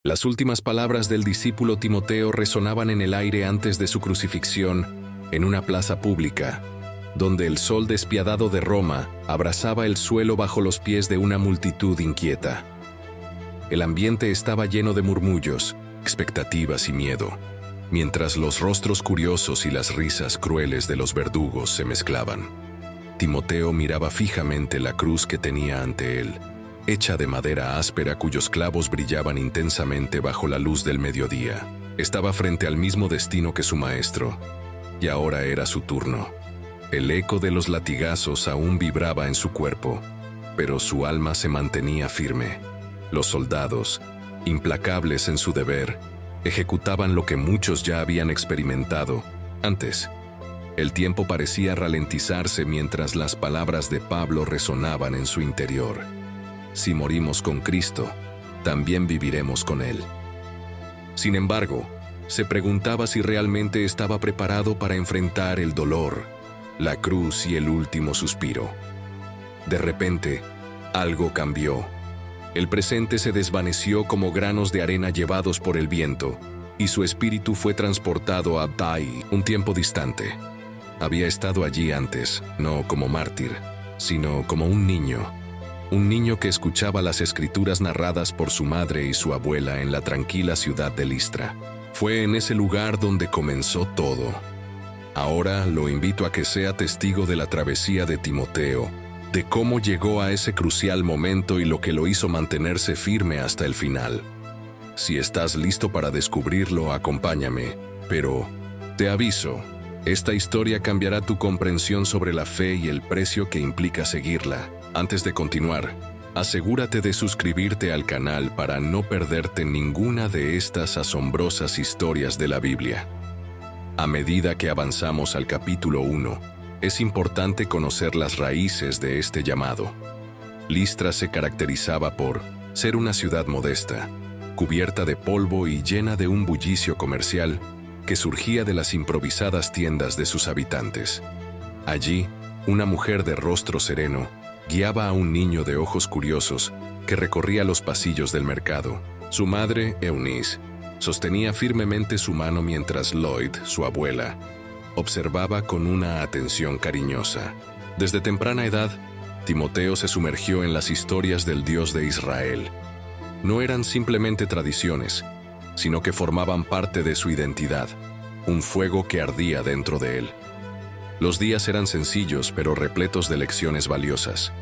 Las últimas palabras del discípulo Timoteo resonaban en el aire antes de su crucifixión en una plaza pública, donde el sol despiadado de Roma abrasaba el suelo bajo los pies de una multitud inquieta. El ambiente estaba lleno de murmullos, expectativas y miedo, mientras los rostros curiosos y las risas crueles de los verdugos se mezclaban. Timoteo miraba fijamente la cruz que tenía ante él, hecha de madera áspera cuyos clavos brillaban intensamente bajo la luz del mediodía. Estaba frente al mismo destino que su maestro, y ahora era su turno. El eco de los latigazos aún vibraba en su cuerpo, pero su alma se mantenía firme. Los soldados, implacables en su deber, ejecutaban lo que muchos ya habían experimentado antes. El tiempo parecía ralentizarse mientras las palabras de Pablo resonaban en su interior. Si morimos con Cristo, también viviremos con Él. Sin embargo, se preguntaba si realmente estaba preparado para enfrentar el dolor, la cruz y el último suspiro. De repente, algo cambió. El presente se desvaneció como granos de arena llevados por el viento, y su espíritu fue transportado a Bdai, un tiempo distante. Había estado allí antes, no como mártir, sino como un niño que escuchaba las escrituras narradas por su madre y su abuela en la tranquila ciudad de Listra. Fue en ese lugar donde comenzó todo. Ahora lo invito a que sea testigo de la travesía de Timoteo, de cómo llegó a ese crucial momento y lo que lo hizo mantenerse firme hasta el final. Si estás listo para descubrirlo, acompáñame, pero te aviso, esta historia cambiará tu comprensión sobre la fe y el precio que implica seguirla. Antes de continuar, asegúrate de suscribirte al canal para no perderte ninguna de estas asombrosas historias de la Biblia. A medida que avanzamos al capítulo 1, es importante conocer las raíces de este llamado. Listra se caracterizaba por ser una ciudad modesta, cubierta de polvo y llena de un bullicio comercial que surgía de las improvisadas tiendas de sus habitantes. Allí, una mujer de rostro sereno guiaba a un niño de ojos curiosos que recorría los pasillos del mercado. Su madre, Eunice, sostenía firmemente su mano mientras Lloyd, su abuela, observaba con una atención cariñosa. Desde temprana edad, Timoteo se sumergió en las historias del Dios de Israel. No eran simplemente tradiciones, sino que formaban parte de su identidad, un fuego que ardía dentro de él. Los días eran sencillos pero repletos de lecciones valiosas.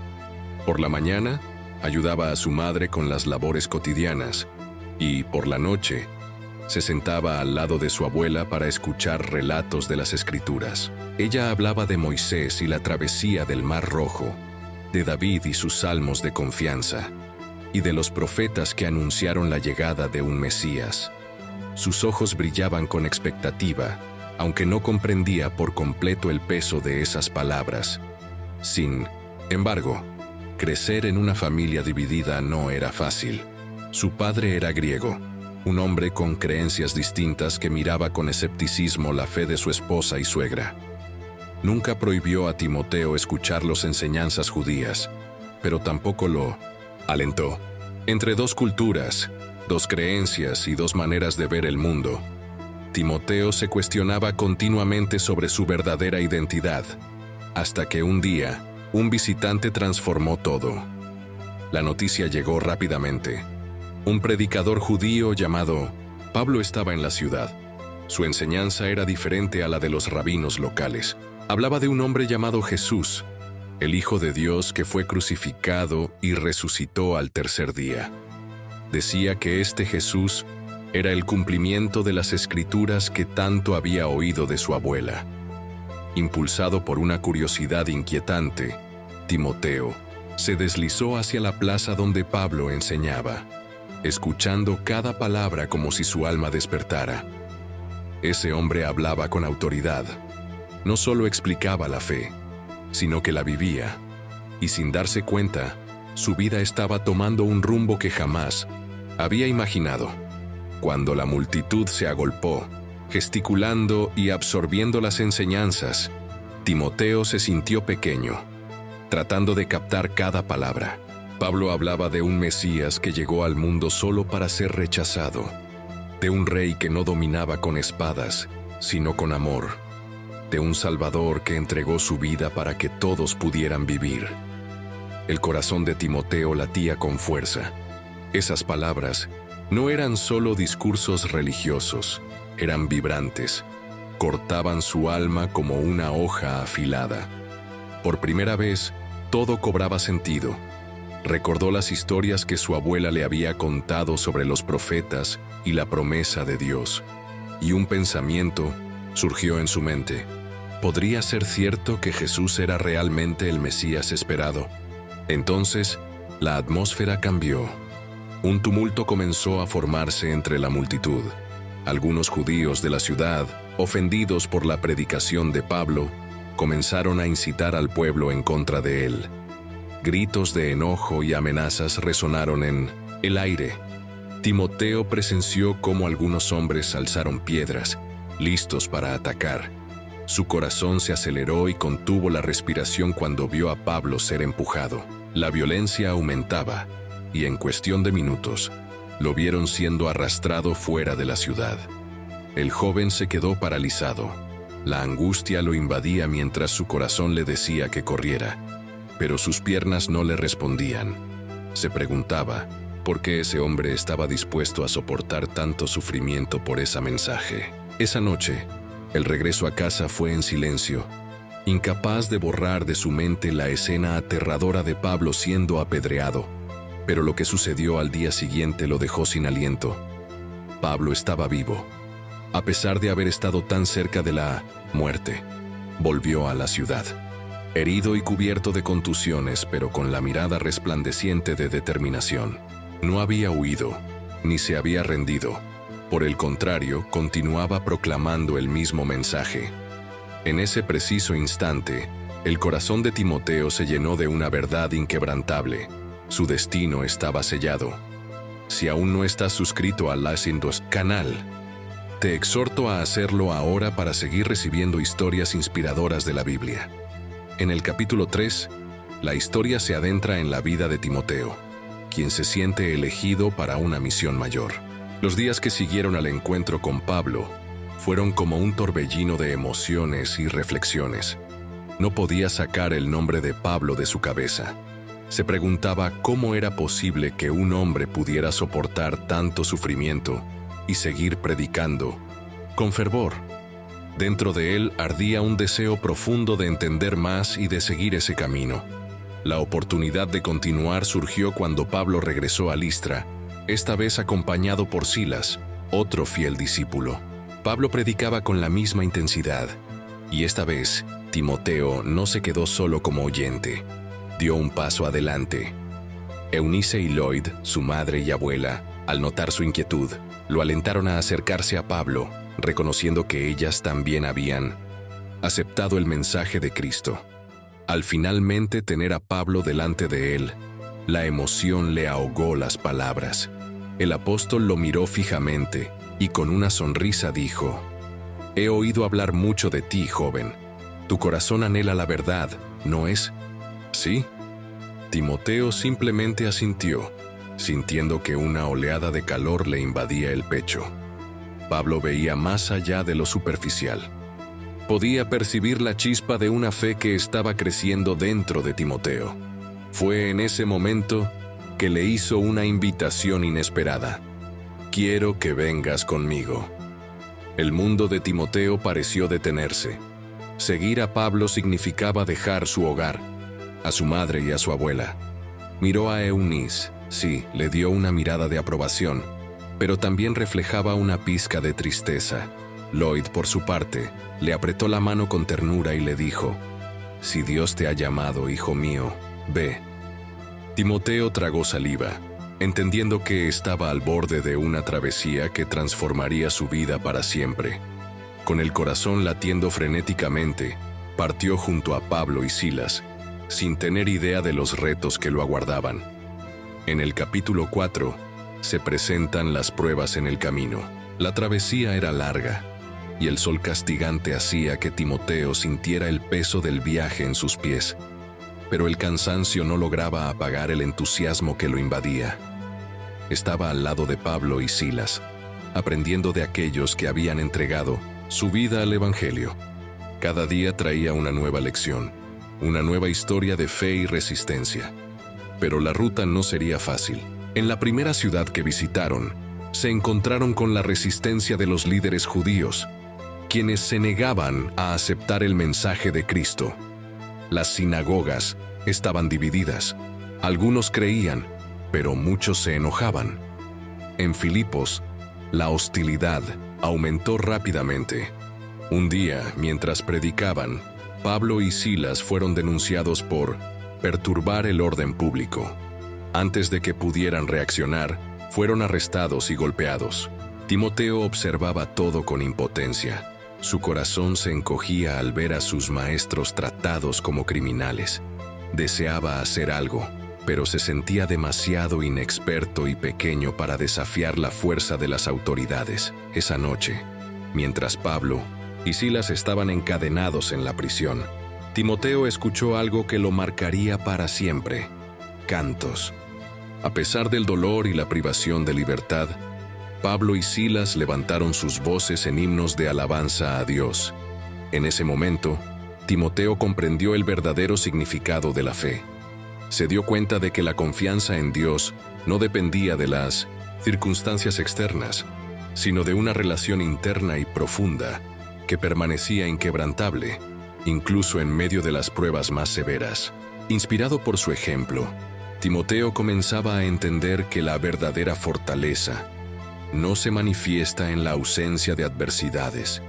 Por la mañana, ayudaba a su madre con las labores cotidianas y, por la noche, se sentaba al lado de su abuela para escuchar relatos de las Escrituras. Ella hablaba de Moisés y la travesía del Mar Rojo, de David y sus salmos de confianza, y de los profetas que anunciaron la llegada de un Mesías. Sus ojos brillaban con expectativa, aunque no comprendía por completo el peso de esas palabras. Sin embargo, crecer en una familia dividida no era fácil. Su padre era griego, un hombre con creencias distintas que miraba con escepticismo la fe de su esposa y suegra. Nunca prohibió a Timoteo escuchar las enseñanzas judías, pero tampoco lo alentó. Entre dos culturas, dos creencias y dos maneras de ver el mundo, Timoteo se cuestionaba continuamente sobre su verdadera identidad, hasta que un día, un visitante transformó todo. La noticia llegó rápidamente. Un predicador judío llamado Pablo estaba en la ciudad. Su enseñanza era diferente a la de los rabinos locales. Hablaba de un hombre llamado Jesús, el Hijo de Dios que fue crucificado y resucitó al tercer día. Decía que este Jesús era el cumplimiento de las Escrituras que tanto había oído de su abuela. Impulsado por una curiosidad inquietante, Timoteo se deslizó hacia la plaza donde Pablo enseñaba, escuchando cada palabra como si su alma despertara. Ese hombre hablaba con autoridad. No solo explicaba la fe, sino que la vivía, y sin darse cuenta, su vida estaba tomando un rumbo que jamás había imaginado. Cuando la multitud se agolpó, gesticulando y absorbiendo las enseñanzas, Timoteo se sintió pequeño, tratando de captar cada palabra. Pablo hablaba de un Mesías que llegó al mundo solo para ser rechazado, de un rey que no dominaba con espadas, sino con amor, de un Salvador que entregó su vida para que todos pudieran vivir. El corazón de Timoteo latía con fuerza. Esas palabras no eran solo discursos religiosos, eran vibrantes, cortaban su alma como una hoja afilada. Por primera vez, todo cobraba sentido. Recordó las historias que su abuela le había contado sobre los profetas y la promesa de Dios, y un pensamiento surgió en su mente. ¿Podría ser cierto que Jesús era realmente el Mesías esperado? Entonces, la atmósfera cambió. Un tumulto comenzó a formarse entre la multitud. Algunos judíos de la ciudad, ofendidos por la predicación de Pablo, comenzaron a incitar al pueblo en contra de él. Gritos de enojo y amenazas resonaron en el aire. Timoteo presenció cómo algunos hombres alzaron piedras, listos para atacar. Su corazón se aceleró y contuvo la respiración cuando vio a Pablo ser empujado. La violencia aumentaba, y en cuestión de minutos, lo vieron siendo arrastrado fuera de la ciudad. El joven se quedó paralizado. La angustia lo invadía mientras su corazón le decía que corriera, pero sus piernas no le respondían. Se preguntaba por qué ese hombre estaba dispuesto a soportar tanto sufrimiento por ese mensaje. Esa noche, el regreso a casa fue en silencio, incapaz de borrar de su mente la escena aterradora de Pablo siendo apedreado, pero lo que sucedió al día siguiente lo dejó sin aliento. Pablo estaba vivo. A pesar de haber estado tan cerca de la muerte, volvió a la ciudad. Herido y cubierto de contusiones, pero con la mirada resplandeciente de determinación. No había huido, ni se había rendido. Por el contrario, continuaba proclamando el mismo mensaje. En ese preciso instante, el corazón de Timoteo se llenó de una verdad inquebrantable. Su destino estaba sellado. Si aún no estás suscrito al Lacindos canal, te exhorto a hacerlo ahora para seguir recibiendo historias inspiradoras de la Biblia. En el capítulo 3, la historia se adentra en la vida de Timoteo, quien se siente elegido para una misión mayor. Los días que siguieron al encuentro con Pablo fueron como un torbellino de emociones y reflexiones. No podía sacar el nombre de Pablo de su cabeza. Se preguntaba cómo era posible que un hombre pudiera soportar tanto sufrimiento y seguir predicando con fervor. Dentro de él ardía un deseo profundo de entender más y de seguir ese camino. La oportunidad de continuar surgió cuando Pablo regresó a Listra, esta vez acompañado por Silas, otro fiel discípulo. Pablo predicaba con la misma intensidad, y esta vez Timoteo no se quedó solo como oyente. Dio un paso adelante. Eunice y Lloyd, su madre y abuela, al notar su inquietud, lo alentaron a acercarse a Pablo, reconociendo que ellas también habían aceptado el mensaje de Cristo. Al finalmente tener a Pablo delante de él, la emoción le ahogó las palabras. El apóstol lo miró fijamente y con una sonrisa dijo: «He oído hablar mucho de ti, joven. Tu corazón anhela la verdad, ¿no es?» «Sí». Timoteo simplemente asintió, sintiendo que una oleada de calor le invadía el pecho. Pablo veía más allá de lo superficial. Podía percibir la chispa de una fe que estaba creciendo dentro de Timoteo. Fue en ese momento que le hizo una invitación inesperada. «Quiero que vengas conmigo». El mundo de Timoteo pareció detenerse. Seguir a Pablo significaba dejar su hogar, a su madre y a su abuela. Miró a Eunice, sí, le dio una mirada de aprobación, pero también reflejaba una pizca de tristeza. Lloyd, por su parte, le apretó la mano con ternura y le dijo: «Si Dios te ha llamado, hijo mío, ve». Timoteo tragó saliva, entendiendo que estaba al borde de una travesía que transformaría su vida para siempre. Con el corazón latiendo frenéticamente, partió junto a Pablo y Silas, sin tener idea de los retos que lo aguardaban. En el capítulo 4, se presentan las pruebas en el camino. La travesía era larga, y el sol castigante hacía que Timoteo sintiera el peso del viaje en sus pies. pero el cansancio no lograba apagar el entusiasmo que lo invadía. Estaba al lado de Pablo y Silas, aprendiendo de aquellos que habían entregado su vida al Evangelio. Cada día traía una nueva lección, una nueva historia de fe y resistencia. Pero la ruta no sería fácil. En la primera ciudad que visitaron, se encontraron con la resistencia de los líderes judíos, quienes se negaban a aceptar el mensaje de Cristo. Las sinagogas estaban divididas. Algunos creían, pero muchos se enojaban. En Filipos, la hostilidad aumentó rápidamente. Un día, mientras predicaban, Pablo y Silas fueron denunciados por perturbar el orden público. Antes de que pudieran reaccionar, fueron arrestados y golpeados. Timoteo observaba todo con impotencia. Su corazón se encogía al ver a sus maestros tratados como criminales. Deseaba hacer algo, pero se sentía demasiado inexperto y pequeño para desafiar la fuerza de las autoridades. Esa noche, mientras Pablo y Silas estaban encadenados en la prisión, Timoteo escuchó algo que lo marcaría para siempre: cantos. A pesar del dolor y la privación de libertad, Pablo y Silas levantaron sus voces en himnos de alabanza a Dios. En ese momento, Timoteo comprendió el verdadero significado de la fe. Se dio cuenta de que la confianza en Dios no dependía de las circunstancias externas, sino de una relación interna y profunda que permanecía inquebrantable, incluso en medio de las pruebas más severas. Inspirado por su ejemplo, Timoteo comenzaba a entender que la verdadera fortaleza no se manifiesta en la ausencia de adversidades,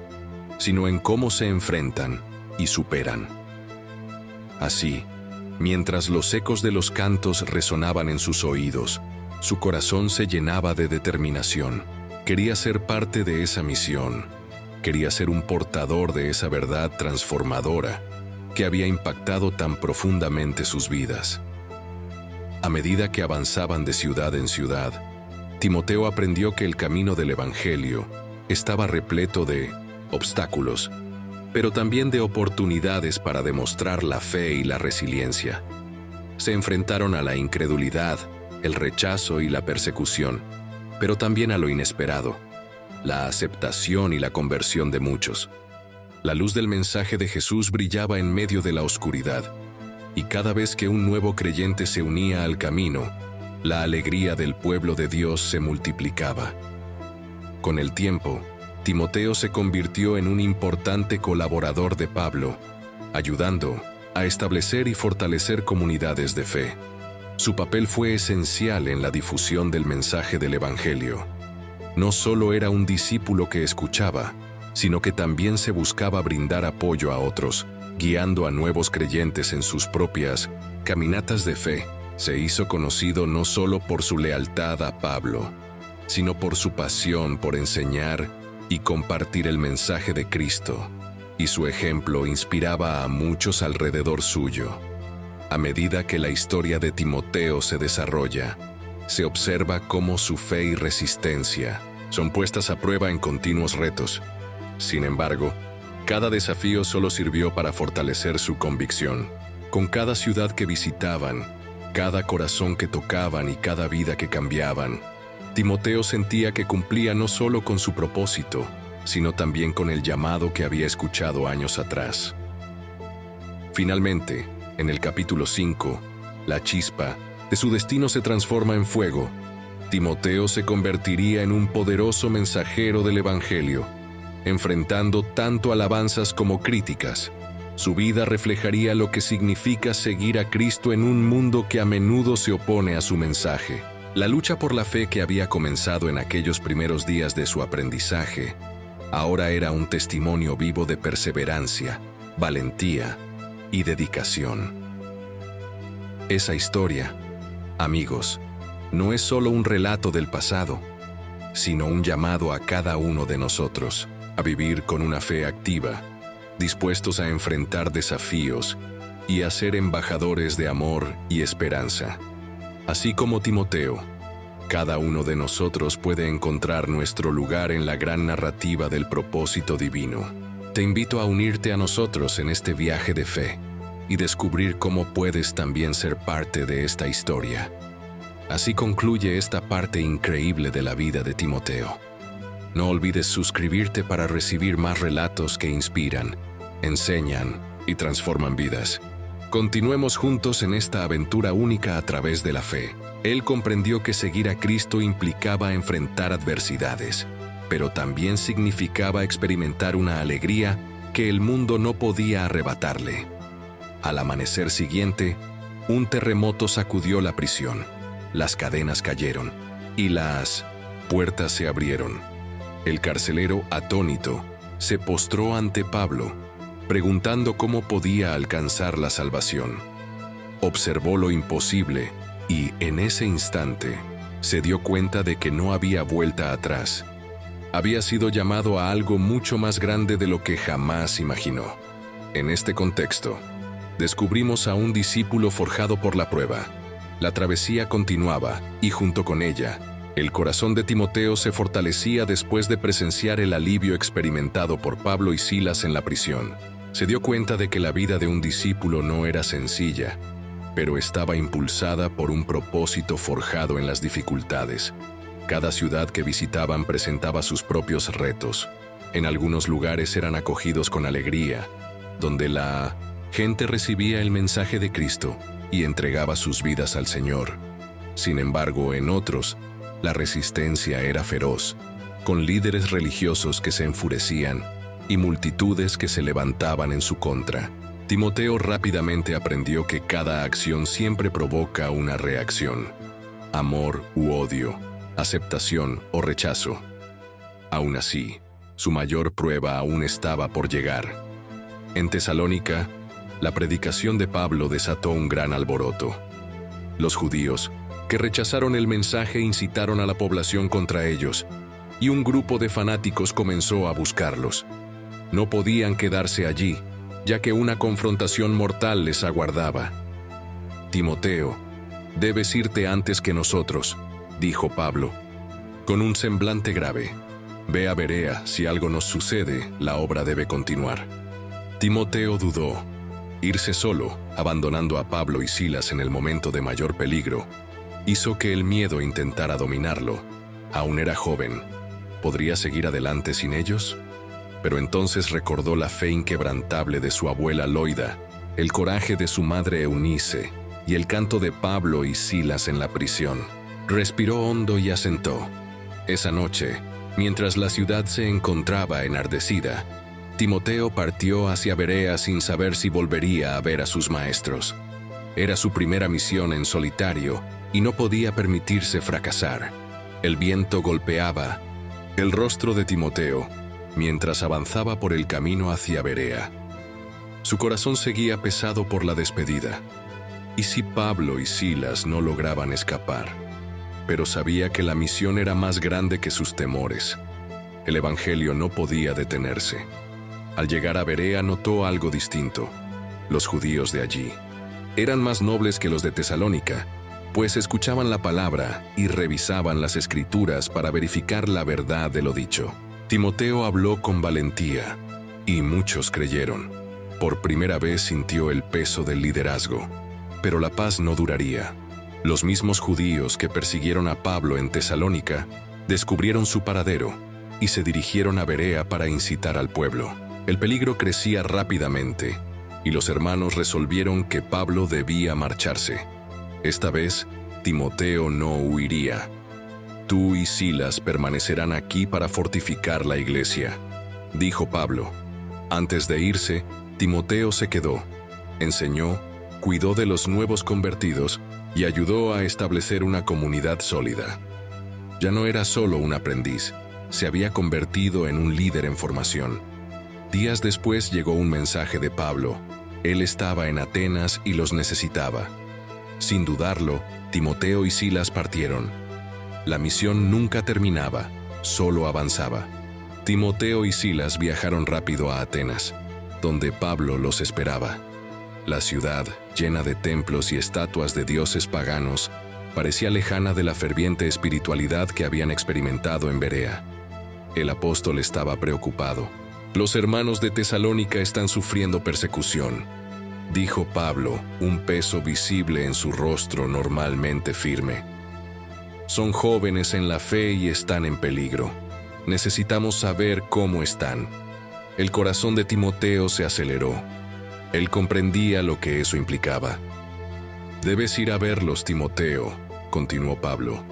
sino en cómo se enfrentan y superan. Así, mientras los ecos de los cantos resonaban en sus oídos, su corazón se llenaba de determinación. Quería ser parte de esa misión. Quería ser un portador de esa verdad transformadora que había impactado tan profundamente sus vidas. A medida que avanzaban de ciudad en ciudad, Timoteo aprendió que el camino del Evangelio estaba repleto de obstáculos, pero también de oportunidades para demostrar la fe y la resiliencia. Se enfrentaron a la incredulidad, el rechazo y la persecución, pero también a lo inesperado: la aceptación y la conversión de muchos. La luz del mensaje de Jesús brillaba en medio de la oscuridad, y cada vez que un nuevo creyente se unía al camino, la alegría del pueblo de Dios se multiplicaba. Con el tiempo, Timoteo se convirtió en un importante colaborador de Pablo, ayudando a establecer y fortalecer comunidades de fe. Su papel fue esencial en la difusión del mensaje del Evangelio. No solo era un discípulo que escuchaba, sino que también se buscaba brindar apoyo a otros, guiando a nuevos creyentes en sus propias caminatas de fe. Se hizo conocido no solo por su lealtad a Pablo, sino por su pasión por enseñar y compartir el mensaje de Cristo, y su ejemplo inspiraba a muchos alrededor suyo. A medida que la historia de Timoteo se desarrolla, se observa cómo su fe y resistencia son puestas a prueba en continuos retos. Sin embargo, cada desafío solo sirvió para fortalecer su convicción. Con cada ciudad que visitaban, cada corazón que tocaban y cada vida que cambiaban, Timoteo sentía que cumplía no solo con su propósito, sino también con el llamado que había escuchado años atrás. Finalmente, en el capítulo 5, la chispa de su destino se transforma en fuego. Timoteo se convertiría en un poderoso mensajero del Evangelio, enfrentando tanto alabanzas como críticas. Su vida reflejaría lo que significa seguir a Cristo en un mundo que a menudo se opone a su mensaje. La lucha por la fe que había comenzado en aquellos primeros días de su aprendizaje, ahora era un testimonio vivo de perseverancia, valentía y dedicación. Esa historia, amigos, no es solo un relato del pasado, sino un llamado a cada uno de nosotros a vivir con una fe activa, dispuestos a enfrentar desafíos y a ser embajadores de amor y esperanza. Así como Timoteo, cada uno de nosotros puede encontrar nuestro lugar en la gran narrativa del propósito divino. Te invito a unirte a nosotros en este viaje de fe, y descubrir cómo puedes también ser parte de esta historia. Así concluye esta parte increíble de la vida de Timoteo. No olvides suscribirte para recibir más relatos que inspiran, enseñan y transforman vidas. Continuemos juntos en esta aventura única a través de la fe. Él comprendió que seguir a Cristo implicaba enfrentar adversidades, pero también significaba experimentar una alegría que el mundo no podía arrebatarle. Al amanecer siguiente, un terremoto sacudió la prisión, las cadenas cayeron y las puertas se abrieron. El carcelero, atónito, se postró ante Pablo, preguntando cómo podía alcanzar la salvación. Observó lo imposible y, en ese instante, se dio cuenta de que no había vuelta atrás. Había sido llamado a algo mucho más grande de lo que jamás imaginó. En este contexto, descubrimos a un discípulo forjado por la prueba. La travesía continuaba y, junto con ella, el corazón de Timoteo se fortalecía después de presenciar el alivio experimentado por Pablo y Silas en la prisión. Se dio cuenta de que la vida de un discípulo no era sencilla, pero estaba impulsada por un propósito forjado en las dificultades. Cada ciudad que visitaban presentaba sus propios retos. En algunos lugares eran acogidos con alegría, donde la gente recibía el mensaje de Cristo y entregaba sus vidas al Señor. Sin embargo, en otros, la resistencia era feroz, con líderes religiosos que se enfurecían y multitudes que se levantaban en su contra. Timoteo rápidamente aprendió que cada acción siempre provoca una reacción: amor u odio, aceptación o rechazo. Aún así, su mayor prueba aún estaba por llegar. En Tesalónica, la predicación de Pablo desató un gran alboroto. Los judíos, que rechazaron el mensaje, incitaron a la población contra ellos, y un grupo de fanáticos comenzó a buscarlos. No podían quedarse allí, ya que una confrontación mortal les aguardaba. «Timoteo, debes irte antes que nosotros», dijo Pablo, con un semblante grave. «Ve a Berea, si algo nos sucede, la obra debe continuar». Timoteo dudó. Irse solo, abandonando a Pablo y Silas en el momento de mayor peligro, hizo que el miedo intentara dominarlo. Aún era joven. ¿Podría seguir adelante sin ellos? Pero entonces recordó la fe inquebrantable de su abuela Loida, el coraje de su madre Eunice y el canto de Pablo y Silas en la prisión. Respiró hondo y asentó. Esa noche, mientras la ciudad se encontraba enardecida, Timoteo partió hacia Berea sin saber si volvería a ver a sus maestros. Era su primera misión en solitario y no podía permitirse fracasar. El viento golpeaba el rostro de Timoteo mientras avanzaba por el camino hacia Berea. Su corazón seguía pesado por la despedida. ¿Y si Pablo y Silas no lograban escapar? Pero sabía que la misión era más grande que sus temores. El evangelio no podía detenerse. Al llegar a Berea notó algo distinto. Los judíos de allí eran más nobles que los de Tesalónica, pues escuchaban la palabra y revisaban las escrituras para verificar la verdad de lo dicho. Timoteo habló con valentía, y muchos creyeron. Por primera vez sintió el peso del liderazgo. Pero la paz no duraría. Los mismos judíos que persiguieron a Pablo en Tesalónica descubrieron su paradero y se dirigieron a Berea para incitar al pueblo. El peligro crecía rápidamente, y los hermanos resolvieron que Pablo debía marcharse. Esta vez, Timoteo no huiría. «Tú y Silas permanecerán aquí para fortificar la iglesia», dijo Pablo. Antes de irse, Timoteo se quedó, enseñó, cuidó de los nuevos convertidos y ayudó a establecer una comunidad sólida. Ya no era solo un aprendiz, se había convertido en un líder en formación. Días después llegó un mensaje de Pablo. Él estaba en Atenas y los necesitaba. Sin dudarlo, Timoteo y Silas partieron. La misión nunca terminaba, solo avanzaba. Timoteo y Silas viajaron rápido a Atenas, donde Pablo los esperaba. La ciudad, llena de templos y estatuas de dioses paganos, parecía lejana de la ferviente espiritualidad que habían experimentado en Berea. El apóstol estaba preocupado. «Los hermanos de Tesalónica están sufriendo persecución», dijo Pablo, un peso visible en su rostro normalmente firme. Son jóvenes en la fe y están en peligro. Necesitamos saber cómo están. El corazón de Timoteo se aceleró. Él comprendía lo que eso implicaba. Debes ir a verlos, Timoteo, continuó Pablo.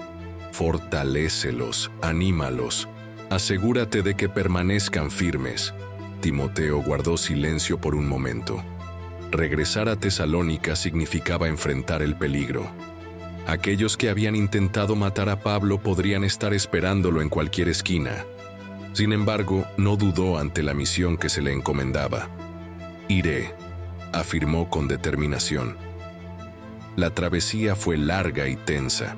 Fortalécelos, anímalos. Asegúrate de que permanezcan firmes. Timoteo guardó silencio por un momento. Regresar a Tesalónica significaba enfrentar el peligro. Aquellos que habían intentado matar a Pablo podrían estar esperándolo en cualquier esquina. Sin embargo, no dudó ante la misión que se le encomendaba. «Iré», afirmó con determinación. La travesía fue larga y tensa.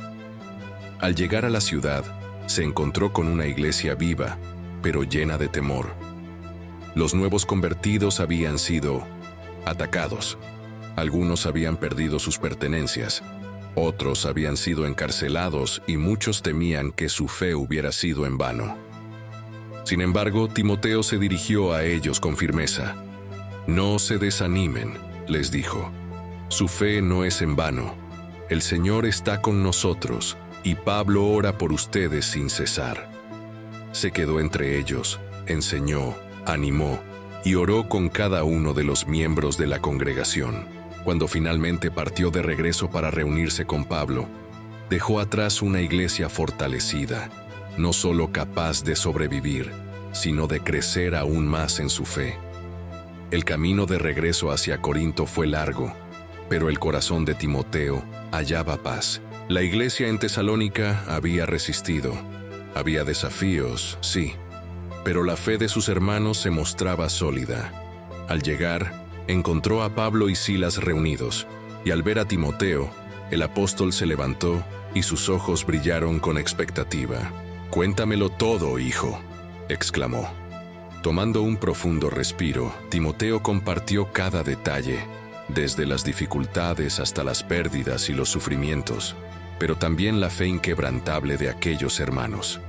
Al llegar a la ciudad, se encontró con una iglesia viva, pero llena de temor. Los nuevos convertidos habían sido atacados. Algunos habían perdido sus pertenencias. Otros habían sido encarcelados y muchos temían que su fe hubiera sido en vano. Sin embargo, Timoteo se dirigió a ellos con firmeza. «No se desanimen», les dijo. «Su fe no es en vano. El Señor está con nosotros, y Pablo ora por ustedes sin cesar». Se quedó entre ellos, enseñó, animó y oró con cada uno de los miembros de la congregación. Cuando finalmente partió de regreso para reunirse con Pablo, dejó atrás una iglesia fortalecida, no solo capaz de sobrevivir, sino de crecer aún más en su fe. El camino de regreso hacia Corinto fue largo, pero el corazón de Timoteo hallaba paz. La iglesia en Tesalónica había resistido. Había desafíos, sí, pero la fe de sus hermanos se mostraba sólida. Al llegar, encontró a Pablo y Silas reunidos, y al ver a Timoteo, el apóstol se levantó y sus ojos brillaron con expectativa. «Cuéntamelo todo, hijo», exclamó. Tomando un profundo respiro, Timoteo compartió cada detalle, desde las dificultades hasta las pérdidas y los sufrimientos, pero también la fe inquebrantable de aquellos hermanos.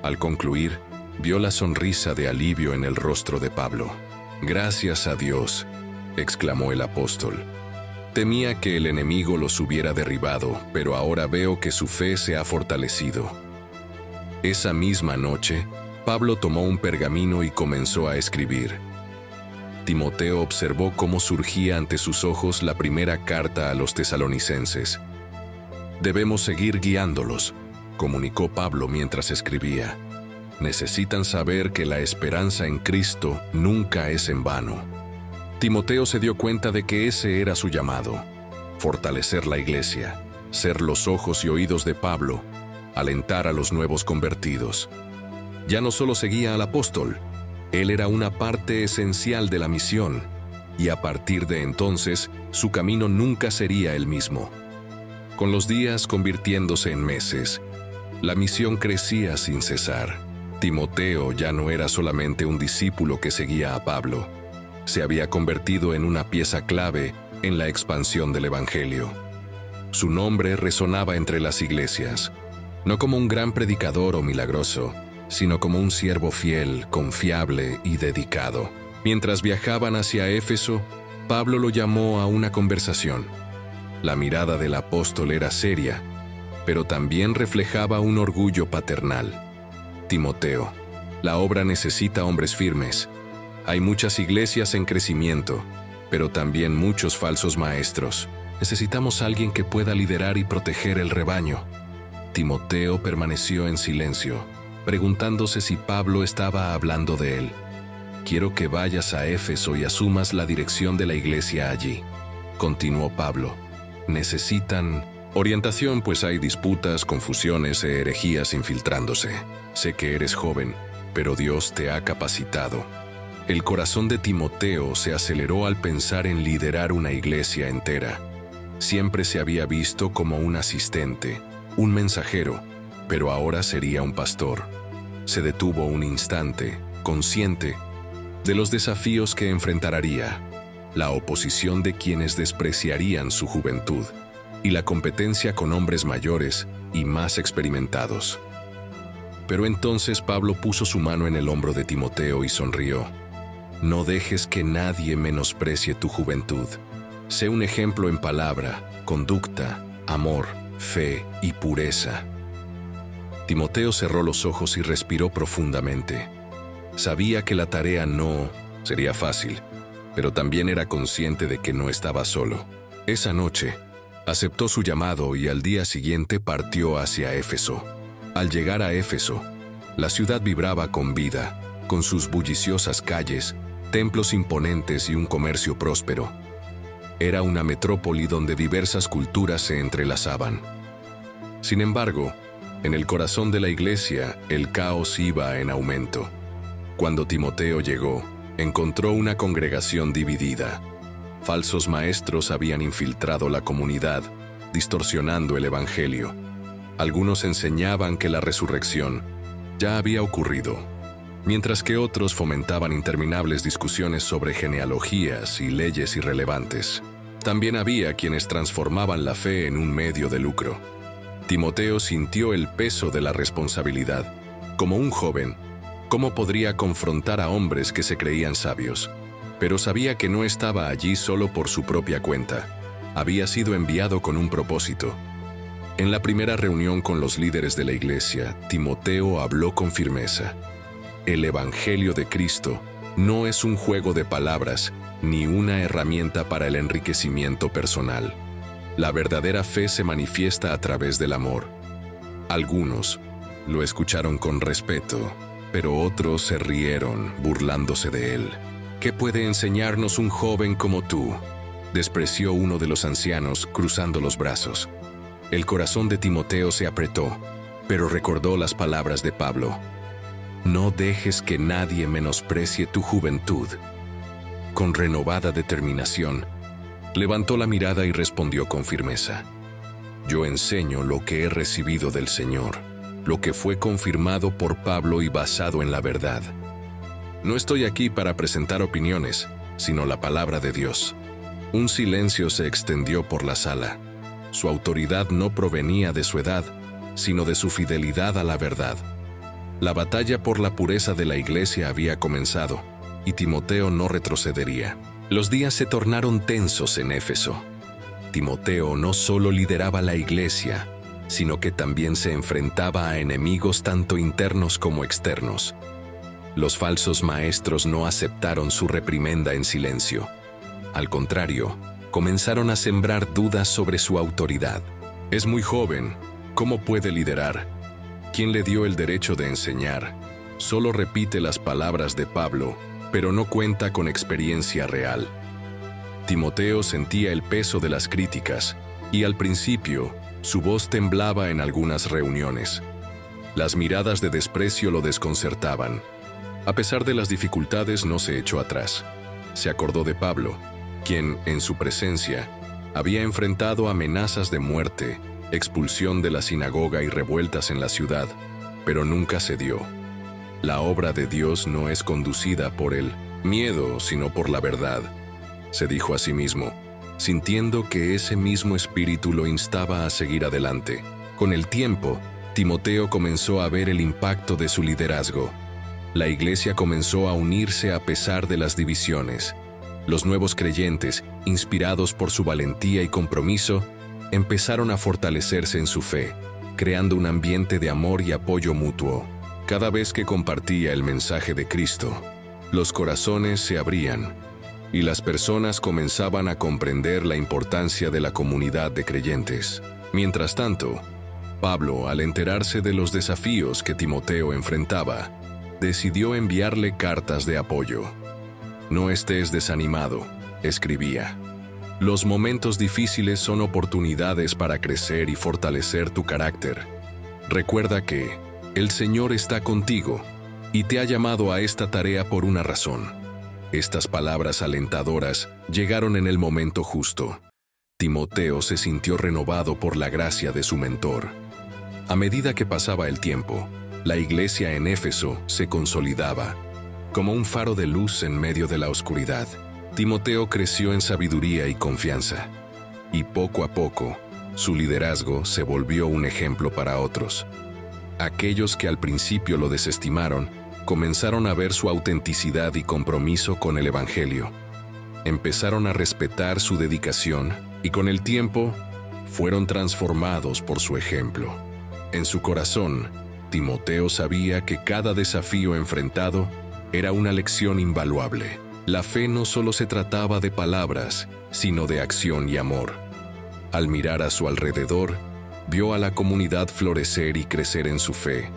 Al concluir, vio la sonrisa de alivio en el rostro de Pablo. «Gracias a Dios», exclamó el apóstol. «Temía que el enemigo los hubiera derribado, pero ahora veo que su fe se ha fortalecido». Esa misma noche, Pablo tomó un pergamino y comenzó a escribir. Timoteo observó cómo surgía ante sus ojos la primera carta a los tesalonicenses. «Debemos seguir guiándolos», comunicó Pablo mientras escribía. «Necesitan saber que la esperanza en Cristo nunca es en vano». Timoteo se dio cuenta de que ese era su llamado: fortalecer la iglesia, ser los ojos y oídos de Pablo, alentar a los nuevos convertidos. Ya no solo seguía al apóstol, él era una parte esencial de la misión, y a partir de entonces su camino nunca sería el mismo. Con los días convirtiéndose en meses, la misión crecía sin cesar. Timoteo ya no era solamente un discípulo que seguía a Pablo, se había convertido en una pieza clave en la expansión del Evangelio. Su nombre resonaba entre las iglesias, no como un gran predicador o milagroso, sino como un siervo fiel, confiable y dedicado. Mientras viajaban hacia Éfeso, Pablo lo llamó a una conversación. La mirada del apóstol era seria, pero también reflejaba un orgullo paternal. «Timoteo, la obra necesita hombres firmes. Hay muchas iglesias en crecimiento, pero también muchos falsos maestros. Necesitamos a alguien que pueda liderar y proteger el rebaño». Timoteo permaneció en silencio, preguntándose si Pablo estaba hablando de él. «Quiero que vayas a Éfeso y asumas la dirección de la iglesia allí», continuó Pablo. «Necesitan orientación, pues hay disputas, confusiones e herejías infiltrándose. Sé que eres joven, pero Dios te ha capacitado». El corazón de Timoteo se aceleró al pensar en liderar una iglesia entera. Siempre se había visto como un asistente, un mensajero, pero ahora sería un pastor. Se detuvo un instante, consciente de los desafíos que enfrentaría, la oposición de quienes despreciarían su juventud y la competencia con hombres mayores y más experimentados. Pero entonces Pablo puso su mano en el hombro de Timoteo y sonrió. No dejes que nadie menosprecie tu juventud. Sé un ejemplo en palabra, conducta, amor, fe y pureza. Timoteo cerró los ojos y respiró profundamente. Sabía que la tarea no sería fácil, pero también era consciente de que no estaba solo. Esa noche, aceptó su llamado y al día siguiente partió hacia Éfeso. Al llegar a Éfeso, la ciudad vibraba con vida, con sus bulliciosas calles, templos imponentes y un comercio próspero. Era una metrópoli donde diversas culturas se entrelazaban. Sin embargo, en el corazón de la iglesia, el caos iba en aumento. Cuando Timoteo llegó, encontró una congregación dividida. Falsos maestros habían infiltrado la comunidad, distorsionando el evangelio. Algunos enseñaban que la resurrección ya había ocurrido, mientras que otros fomentaban interminables discusiones sobre genealogías y leyes irrelevantes. También había quienes transformaban la fe en un medio de lucro. Timoteo sintió el peso de la responsabilidad. Como un joven, ¿cómo podría confrontar a hombres que se creían sabios? Pero sabía que no estaba allí solo por su propia cuenta. Había sido enviado con un propósito. En la primera reunión con los líderes de la iglesia, Timoteo habló con firmeza. El Evangelio de Cristo no es un juego de palabras ni una herramienta para el enriquecimiento personal. La verdadera fe se manifiesta a través del amor. Algunos lo escucharon con respeto, pero otros se rieron, burlándose de él. ¿Qué puede enseñarnos un joven como tú?, despreció uno de los ancianos, cruzando los brazos. El corazón de Timoteo se apretó, pero recordó las palabras de Pablo. No dejes que nadie menosprecie tu juventud. Con renovada determinación, levantó la mirada y respondió con firmeza. Yo enseño lo que he recibido del Señor, lo que fue confirmado por Pablo y basado en la verdad. No estoy aquí para presentar opiniones, sino la palabra de Dios. Un silencio se extendió por la sala. Su autoridad no provenía de su edad, sino de su fidelidad a la verdad. La batalla por la pureza de la iglesia había comenzado, y Timoteo no retrocedería. Los días se tornaron tensos en Éfeso. Timoteo no solo lideraba la iglesia, sino que también se enfrentaba a enemigos tanto internos como externos. Los falsos maestros no aceptaron su reprimenda en silencio. Al contrario, comenzaron a sembrar dudas sobre su autoridad. Es muy joven, ¿cómo puede liderar? ¿Quién le dio el derecho de enseñar? Solo repite las palabras de Pablo, pero no cuenta con experiencia real. Timoteo sentía el peso de las críticas, y al principio, su voz temblaba en algunas reuniones. Las miradas de desprecio lo desconcertaban. A pesar de las dificultades, no se echó atrás. Se acordó de Pablo, quien, en su presencia, había enfrentado amenazas de muerte, expulsión de la sinagoga y revueltas en la ciudad, pero nunca cedió. La obra de Dios no es conducida por el miedo, sino por la verdad, se dijo a sí mismo, sintiendo que ese mismo espíritu lo instaba a seguir adelante. Con el tiempo, Timoteo comenzó a ver el impacto de su liderazgo. La iglesia comenzó a unirse a pesar de las divisiones. Los nuevos creyentes, inspirados por su valentía y compromiso, empezaron a fortalecerse en su fe, creando un ambiente de amor y apoyo mutuo. Cada vez que compartía el mensaje de Cristo, los corazones se abrían y las personas comenzaban a comprender la importancia de la comunidad de creyentes. Mientras tanto, Pablo, al enterarse de los desafíos que Timoteo enfrentaba, decidió enviarle cartas de apoyo. No estés desanimado, escribía. Los momentos difíciles son oportunidades para crecer y fortalecer tu carácter. Recuerda que el Señor está contigo y te ha llamado a esta tarea por una razón. Estas palabras alentadoras llegaron en el momento justo. Timoteo se sintió renovado por la gracia de su mentor. A medida que pasaba el tiempo, la iglesia en Éfeso se consolidaba, como un faro de luz en medio de la oscuridad. Timoteo creció en sabiduría y confianza, y poco a poco, su liderazgo se volvió un ejemplo para otros. Aquellos que al principio lo desestimaron, comenzaron a ver su autenticidad y compromiso con el Evangelio. Empezaron a respetar su dedicación y con el tiempo fueron transformados por su ejemplo. En su corazón, Timoteo sabía que cada desafío enfrentado era una lección invaluable. La fe no solo se trataba de palabras, sino de acción y amor. Al mirar a su alrededor, vio a la comunidad florecer y crecer en su fe,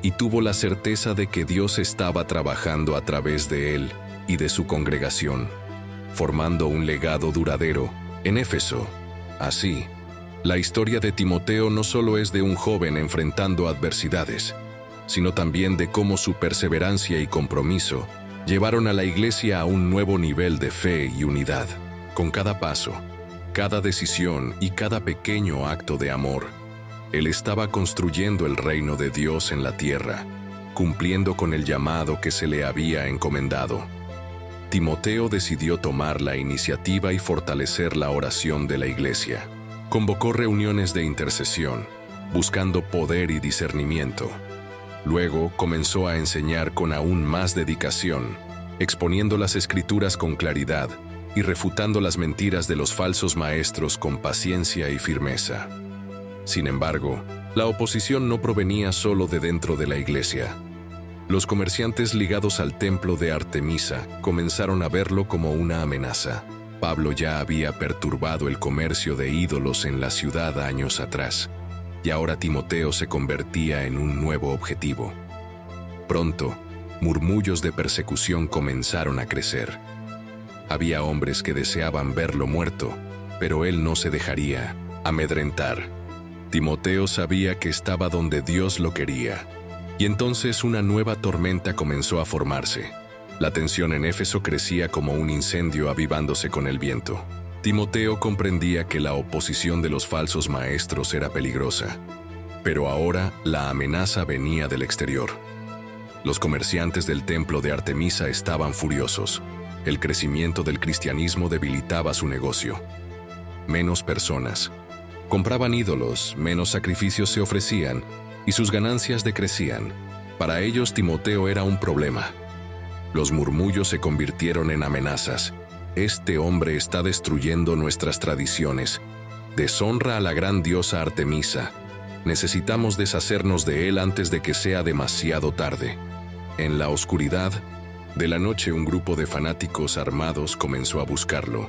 y tuvo la certeza de que Dios estaba trabajando a través de él y de su congregación, formando un legado duradero en Éfeso. Así, la historia de Timoteo no solo es de un joven enfrentando adversidades, sino también de cómo su perseverancia y compromiso llevaron a la iglesia a un nuevo nivel de fe y unidad. Con cada paso, cada decisión y cada pequeño acto de amor, él estaba construyendo el reino de Dios en la tierra, cumpliendo con el llamado que se le había encomendado. Timoteo decidió tomar la iniciativa y fortalecer la oración de la iglesia. Convocó reuniones de intercesión, buscando poder y discernimiento. Luego comenzó a enseñar con aún más dedicación, exponiendo las Escrituras con claridad y refutando las mentiras de los falsos maestros con paciencia y firmeza. Sin embargo, la oposición no provenía solo de dentro de la iglesia. Los comerciantes ligados al templo de Artemisa comenzaron a verlo como una amenaza. Pablo ya había perturbado el comercio de ídolos en la ciudad años atrás, y ahora Timoteo se convertía en un nuevo objetivo. Pronto, murmullos de persecución comenzaron a crecer. Había hombres que deseaban verlo muerto, pero él no se dejaría amedrentar. Timoteo sabía que estaba donde Dios lo quería, y entonces una nueva tormenta comenzó a formarse. La tensión en Éfeso crecía como un incendio avivándose con el viento. Timoteo comprendía que la oposición de los falsos maestros era peligrosa, pero ahora la amenaza venía del exterior. Los comerciantes del templo de Artemisa estaban furiosos. El crecimiento del cristianismo debilitaba su negocio. Menos personas compraban ídolos, menos sacrificios se ofrecían, y sus ganancias decrecían. Para ellos Timoteo era un problema. Los murmullos se convirtieron en amenazas. Este hombre está destruyendo nuestras tradiciones. Deshonra a la gran diosa Artemisa. Necesitamos deshacernos de él antes de que sea demasiado tarde. En la oscuridad de la noche, un grupo de fanáticos armados comenzó a buscarlo.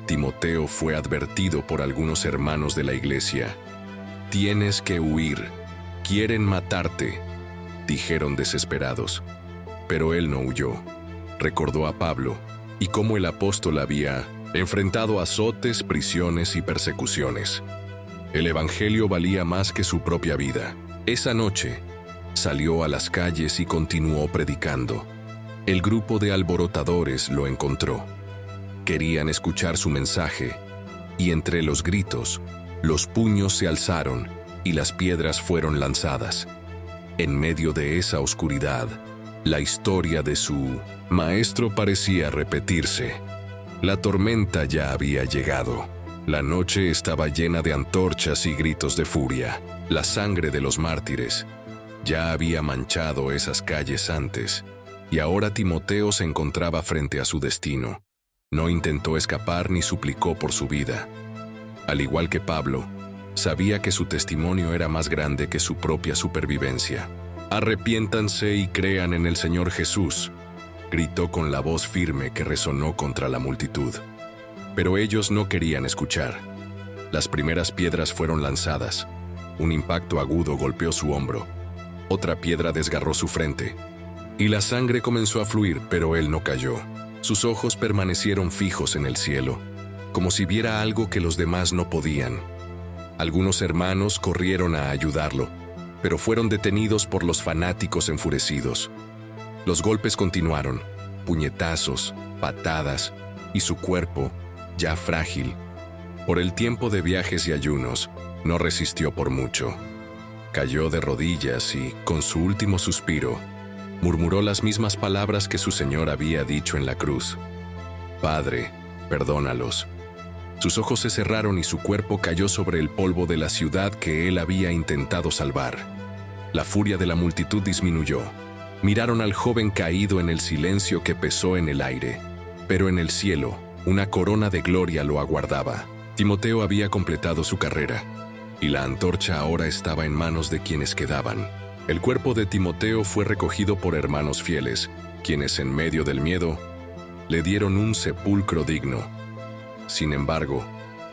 Timoteo fue advertido por algunos hermanos de la iglesia. «Tienes que huir. Quieren matarte», dijeron desesperados. Pero él no huyó. Recordó a Pablo y cómo el apóstol había enfrentado azotes, prisiones y persecuciones. El evangelio valía más que su propia vida. Esa noche, salió a las calles y continuó predicando. El grupo de alborotadores lo encontró. Querían escuchar su mensaje, y entre los gritos, los puños se alzaron y las piedras fueron lanzadas. En medio de esa oscuridad, la historia de su maestro parecía repetirse. La tormenta ya había llegado. La noche estaba llena de antorchas y gritos de furia. La sangre de los mártires ya había manchado esas calles antes, y ahora Timoteo se encontraba frente a su destino. No intentó escapar ni suplicó por su vida. Al igual que Pablo, sabía que su testimonio era más grande que su propia supervivencia. «Arrepiéntanse y crean en el Señor Jesús», gritó con la voz firme que resonó contra la multitud. Pero ellos no querían escuchar. Las primeras piedras fueron lanzadas. Un impacto agudo golpeó su hombro. Otra piedra desgarró su frente. Y la sangre comenzó a fluir, pero él no cayó. Sus ojos permanecieron fijos en el cielo, como si viera algo que los demás no podían. Algunos hermanos corrieron a ayudarlo, pero fueron detenidos por los fanáticos enfurecidos. Los golpes continuaron, puñetazos, patadas, y su cuerpo, ya frágil, por el tiempo de viajes y ayunos, no resistió por mucho. Cayó de rodillas y, con su último suspiro, murmuró las mismas palabras que su Señor había dicho en la cruz. «Padre, perdónalos». Sus ojos se cerraron y su cuerpo cayó sobre el polvo de la ciudad que él había intentado salvar. La furia de la multitud disminuyó. miraron al joven caído en el silencio que pesó en el aire. Pero en el cielo, una corona de gloria lo aguardaba. Timoteo había completado su carrera, y la antorcha ahora estaba en manos de quienes quedaban. El cuerpo de Timoteo fue recogido por hermanos fieles, quienes en medio del miedo le dieron un sepulcro digno. Sin embargo,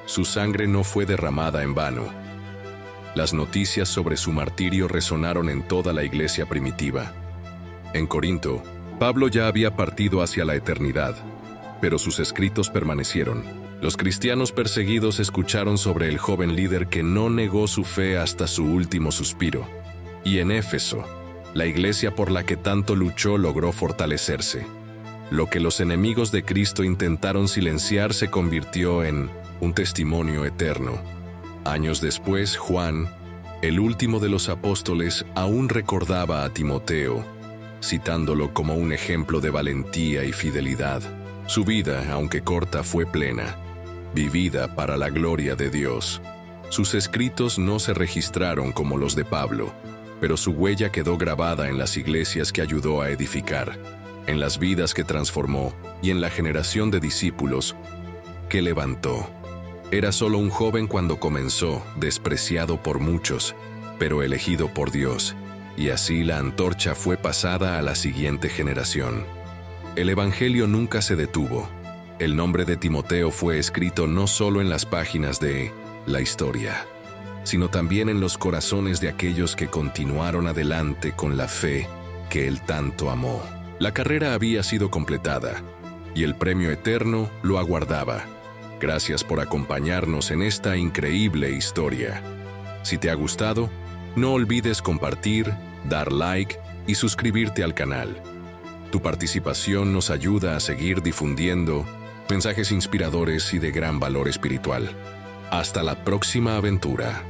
su sangre no fue derramada en vano. Las noticias sobre su martirio resonaron en toda la iglesia primitiva. En Corinto, Pablo ya había partido hacia la eternidad, pero sus escritos permanecieron. Los cristianos perseguidos escucharon sobre el joven líder que no negó su fe hasta su último suspiro. Y en Éfeso, la iglesia por la que tanto luchó logró fortalecerse. Lo que los enemigos de Cristo intentaron silenciar se convirtió en un testimonio eterno. Años después, Juan, el último de los apóstoles, aún recordaba a Timoteo, citándolo como un ejemplo de valentía y fidelidad. Su vida, aunque corta, fue plena, vivida para la gloria de Dios. Sus escritos no se registraron como los de Pablo, pero su huella quedó grabada en las iglesias que ayudó a edificar, en las vidas que transformó y en la generación de discípulos que levantó. Era solo un joven cuando comenzó, despreciado por muchos, pero elegido por Dios, y así la antorcha fue pasada a la siguiente generación. El Evangelio nunca se detuvo. El nombre de Timoteo fue escrito no solo en las páginas de la historia, sino también en los corazones de aquellos que continuaron adelante con la fe que él tanto amó. La carrera había sido completada, y el premio eterno lo aguardaba. Gracias por acompañarnos en esta increíble historia. Si te ha gustado, no olvides compartir, dar like y suscribirte al canal. Tu participación nos ayuda a seguir difundiendo mensajes inspiradores y de gran valor espiritual. Hasta la próxima aventura.